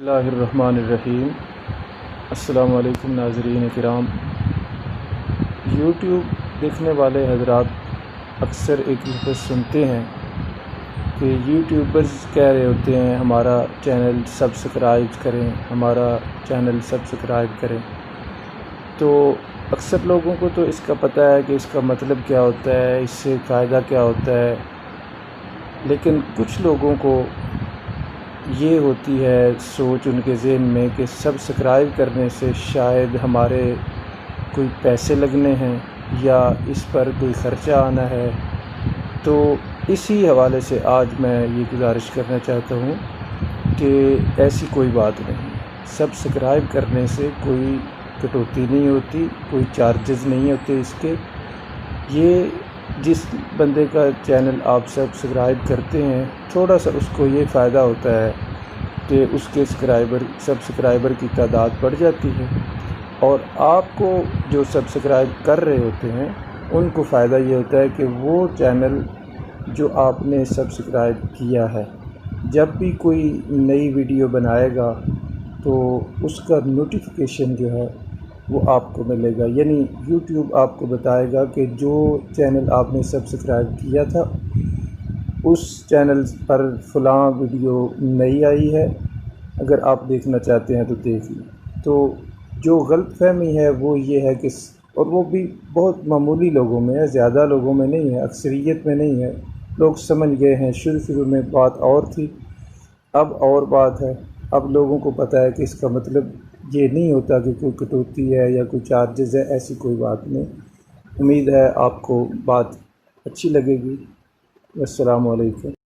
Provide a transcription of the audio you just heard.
اللہ الرحمن الرحیم۔ السلام علیکم ناظرین کرام۔ یوٹیوب دیکھنے والے حضرات اکثر ایک لفظ سنتے ہیں کہ یوٹیوبرز کہہ رہے ہوتے ہیں ہمارا چینل سبسکرائب کریں، ہمارا چینل سبسکرائب کریں۔ تو اکثر لوگوں کو تو اس کا پتہ ہے کہ اس کا مطلب کیا ہوتا ہے، اس سے فائدہ کیا ہوتا ہے، لیکن کچھ لوگوں کو یہ ہوتی ہے سوچ ان کے ذہن میں کہ سبسکرائب کرنے سے شاید ہمارے کوئی پیسے لگنے ہیں یا اس پر کوئی خرچہ آنا ہے۔ تو اسی حوالے سے آج میں یہ گزارش کرنا چاہتا ہوں کہ ایسی کوئی بات نہیں، سبسکرائب کرنے سے کوئی کٹوتی نہیں ہوتی، کوئی چارجز نہیں ہوتے اس کے۔ یہ جس بندے کا چینل آپ سبسکرائب کرتے ہیں، تھوڑا سا اس کو یہ فائدہ ہوتا ہے کہ اس کے سبسکرائبر کی تعداد بڑھ جاتی ہے، اور آپ کو جو سبسکرائب کر رہے ہوتے ہیں ان کو فائدہ یہ ہوتا ہے کہ وہ چینل جو آپ نے سبسکرائب کیا ہے جب بھی کوئی نئی ویڈیو بنائے گا تو اس کا نوٹیفیکیشن جو ہے وہ آپ کو ملے گا، یعنی یوٹیوب آپ کو بتائے گا کہ جو چینل آپ نے سبسکرائب کیا تھا اس چینل پر فلاں ویڈیو نئی آئی ہے، اگر آپ دیکھنا چاہتے ہیں تو دیکھ لیں۔ تو جو غلط فہمی ہے وہ یہ ہے کہ اور وہ بھی بہت معمولی لوگوں میں ہے، زیادہ لوگوں میں نہیں ہے، اکثریت میں نہیں ہے۔ لوگ سمجھ گئے ہیں، شروع میں بات اور تھی، اب اور بات ہے۔ اب لوگوں کو پتہ ہے کہ اس کا مطلب یہ نہیں ہوتا کہ کوئی کٹوتی ہے یا کوئی چارجز ہے، ایسی کوئی بات نہیں۔ امید ہے آپ کو بات اچھی لگے گی۔ السلام علیکم۔